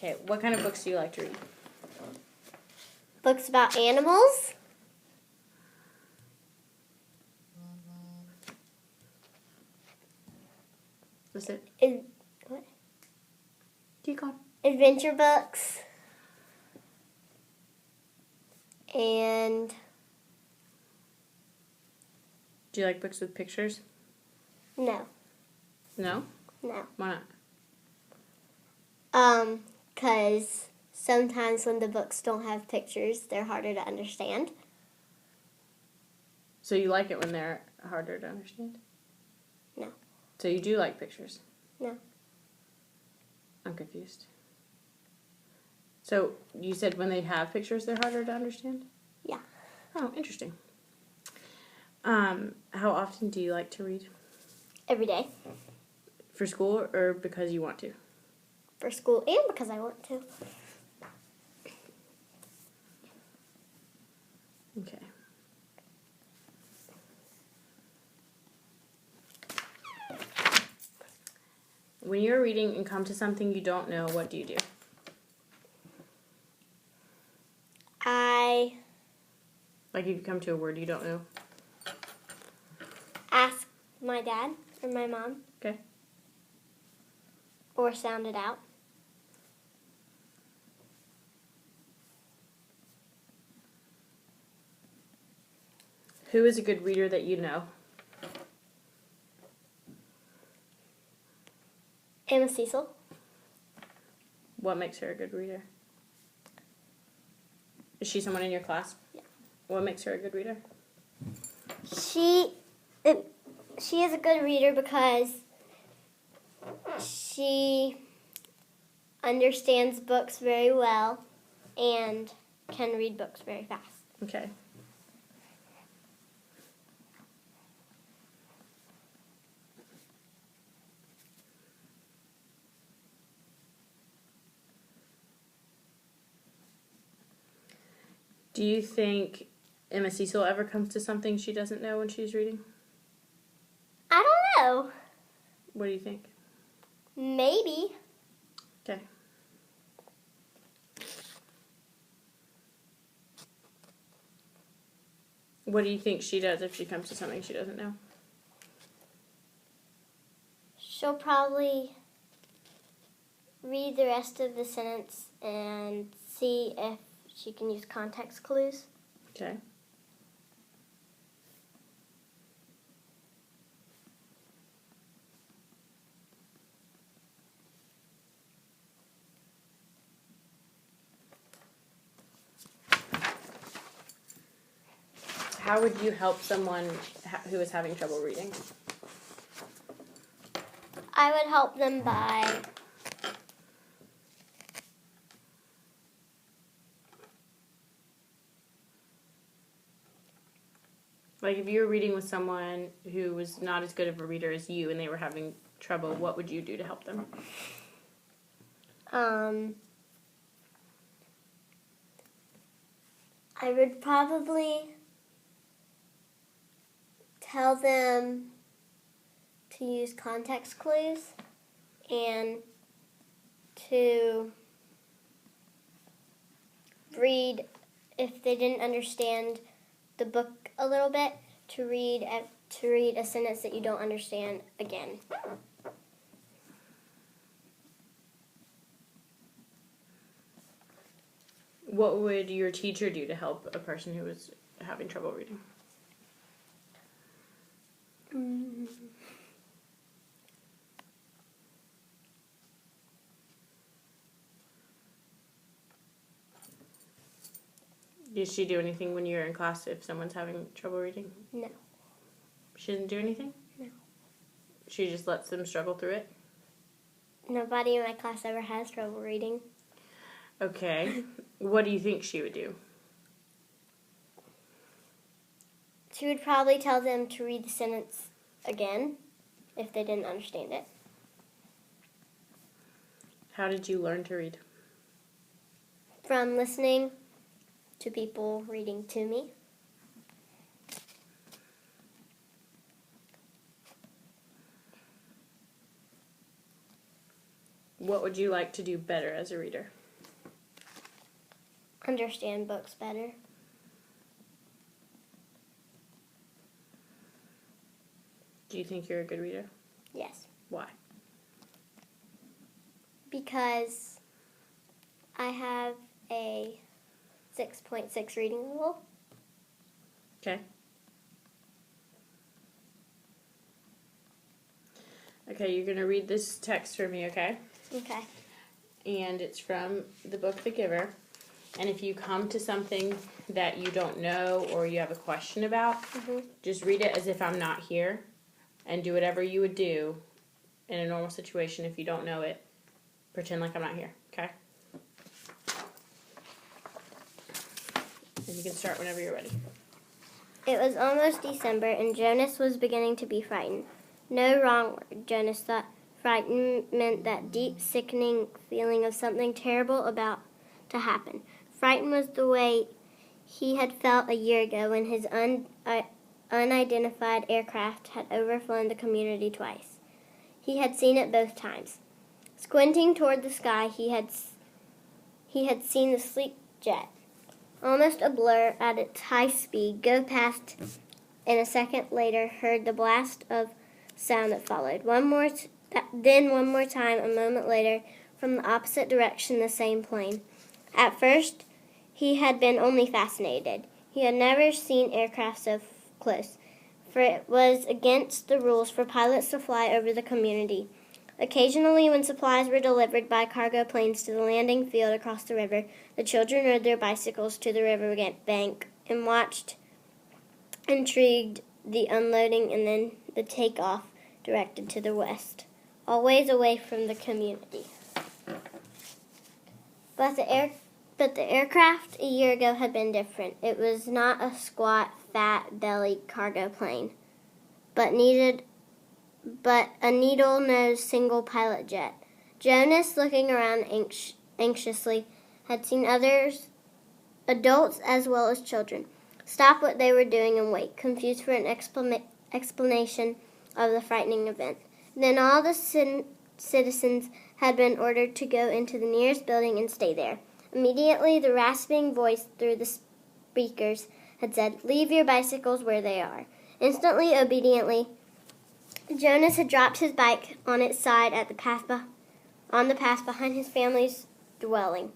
Okay, what kind of books do you like to read? Books about animals. What's it? What? Keep going. Adventure books. And Do you like books with pictures? no. No? No. Why not? 'Cause sometimes when the books don't have pictures, they're harder to understand. So you like it when they're harder to understand? No. So you do like pictures? No. I'm confused. So you said when they have pictures, they're harder to understand? Yeah. Oh, interesting. How often do you like to read? Every day. For school or because you want to? For school and because I want to. Okay. When you're reading and come to something you don't know, what do you do? Like if you come to a word you don't know. Ask my dad or my mom. Okay. Or sound it out. Who is a good reader that you know? Emma Cecil. What makes her a good reader? Is she someone in your class? Yeah. What makes her a good reader? She is a good reader because she understands books very well and can read books very fast. Okay. Do you think Emma Cecil ever comes to something she doesn't know when she's reading? I don't know. What do you think? Maybe. Okay. What do you think she does if she comes to something she doesn't know? She'll probably read the rest of the sentence and see if she can use context clues. Okay. How would you help someone who is having trouble reading? I would help them by Like if you were reading with someone who was not as good of a reader as you and they were having trouble, what would you do to help them? I would probably tell them to use context clues and to read, if they didn't understand the book a little bit, to read a sentence that you don't understand again. What would your teacher do to help a person who was having trouble reading? Does she do anything when you're in class if someone's having trouble reading? No. She doesn't do anything? No. She just lets them struggle through it? Nobody in my class ever has trouble reading. Okay. What do you think she would do? She would probably tell them to read the sentence again if they didn't understand it. How did you learn to read? From listening to people reading to me. What would you like to do better as a reader? Understand books better. Do you think you're a good reader? Yes. Why? Because I have a 6.6 reading level. Okay. Okay, you're going to read this text for me, okay? Okay. And it's from the book The Giver. And if you come to something that you don't know or you have a question about, just read it as if I'm not here and do whatever you would do in a normal situation if you don't know it. Pretend like I'm not here, okay? And you can start whenever you're ready. It was almost December, and Jonas was beginning to be frightened. No, wrong word, Jonas thought. Frightened meant that deep, sickening feeling of something terrible about to happen. Frightened was the way he had felt a year ago when his unidentified aircraft had overflown the community twice. He had seen it both times. Squinting toward the sky, he had seen the sleek jet, almost a blur at its high speed, go past, and a second later heard the blast of sound that followed. One more time, a moment later, from the opposite direction, the same plane. At first, he had been only fascinated. He had never seen aircraft so close, for it was against the rules for pilots to fly over the community. Occasionally, when supplies were delivered by cargo planes to the landing field across the river, the children rode their bicycles to the river bank and watched, intrigued, the unloading and then the takeoff directed to the west, always away from the community. But the aircraft a year ago had been different. It was not a squat, fat-bellied cargo plane, but a needle-nosed single-pilot jet. Jonas, looking around anxiously, had seen others, adults as well as children, stop what they were doing and wait, confused for an explanation of the frightening event. Then all the citizens had been ordered to go into the nearest building and stay there. Immediately, the rasping voice through the speakers had said, "Leave your bicycles where they are." Instantly, obediently, Jonas had dropped his bike on its side on the path behind his family's dwelling.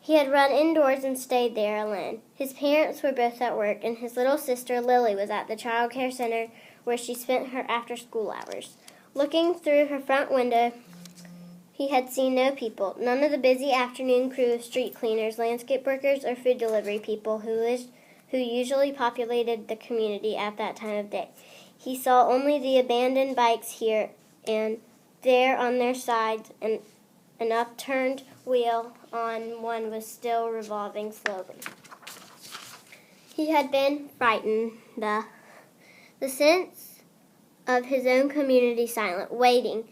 He had run indoors and stayed there alone. His parents were both at work, and his little sister Lily was at the child care center where she spent her after-school hours. Looking through her front window, he had seen no people, none of the busy afternoon crew of street cleaners, landscape workers, or food delivery people who usually populated the community at that time of day. He saw only the abandoned bikes here and there on their sides, and an upturned wheel on one was still revolving slowly. He had been frightened. The sense of his own community silent, waiting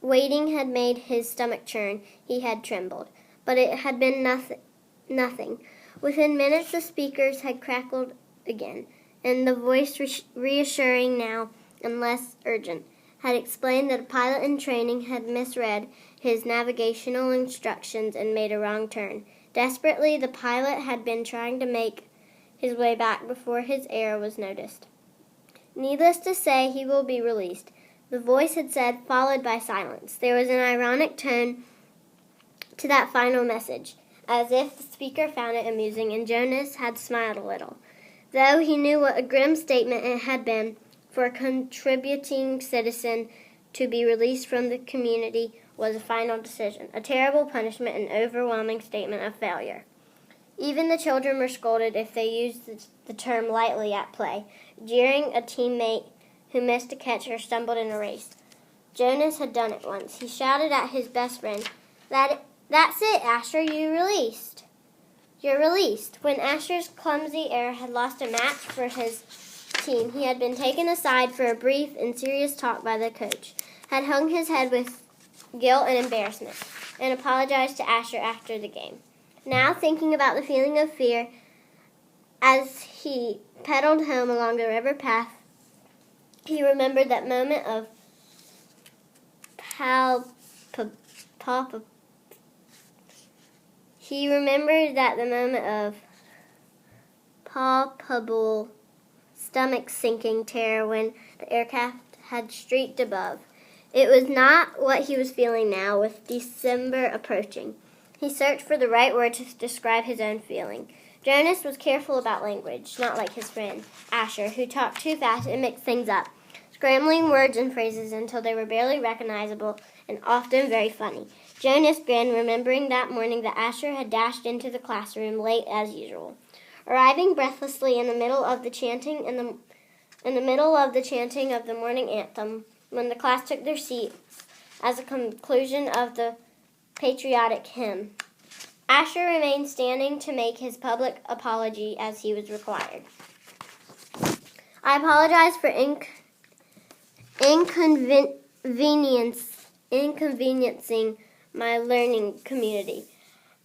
had made his stomach churn. He had trembled. But it had been nothing. Within minutes the speakers had crackled again, and the voice, reassuring now and less urgent, had explained that a pilot in training had misread his navigational instructions and made a wrong turn. Desperately, the pilot had been trying to make his way back before his error was noticed. "Needless to say, he will be released," the voice had said, followed by silence. There was an ironic tone to that final message, as if the speaker found it amusing, and Jonas had smiled a little, though he knew what a grim statement it had been. For a contributing citizen to be released from the community was a final decision, a terrible punishment, an overwhelming statement of failure. Even the children were scolded if they used the term lightly at play, jeering a teammate who missed a catch or stumbled in a race. Jonas had done it once. He shouted at his best friend, "That's it, Asher, you're released." When Asher's clumsy error had lost a match for his team, he had been taken aside for a brief and serious talk by the coach, had hung his head with guilt and embarrassment, and apologized to Asher after the game. Now, thinking about the feeling of fear as he pedaled home along the river path, he remembered that moment of He remembered that the moment of palpable stomach-sinking terror when the aircraft had streaked above. It was not what he was feeling now, with December approaching. He searched for the right word to describe his own feeling. Jonas was careful about language, not like his friend, Asher, who talked too fast and mixed things up, scrambling words and phrases until they were barely recognizable and often very funny. Jonas grinned, remembering that morning that Asher had dashed into the classroom late as usual. Arriving breathlessly in the middle of the chanting of the morning anthem, when the class took their seats as a conclusion of the patriotic hymn, Asher remained standing to make his public apology as he was required. I apologize for inconveniencing my learning community.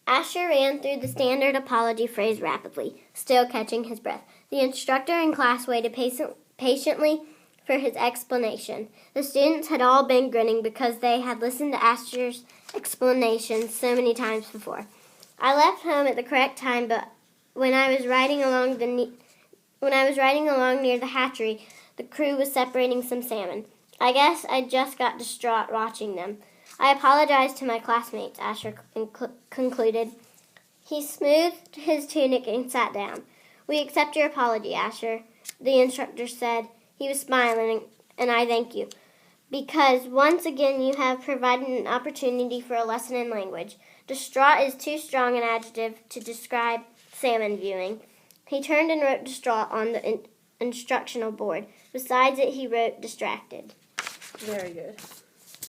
Asher ran through the standard apology phrase rapidly, still catching his breath. The instructor in class waited patiently for his explanation. The students had all been grinning because they had listened to Asher's explanations so many times before. I left home at the correct time, but when I was riding along near the hatchery, the crew was separating some salmon. I guess I just got distraught watching them. I apologized to my classmates, Asher concluded. He smoothed his tunic and sat down. We accept your apology, Asher, the instructor said. He was smiling, and I thank you, because once again you have provided an opportunity for a lesson in language. Distraught is too strong an adjective to describe salmon viewing. He turned and wrote distraught on the instructional board. Besides it, he wrote distracted. Very good.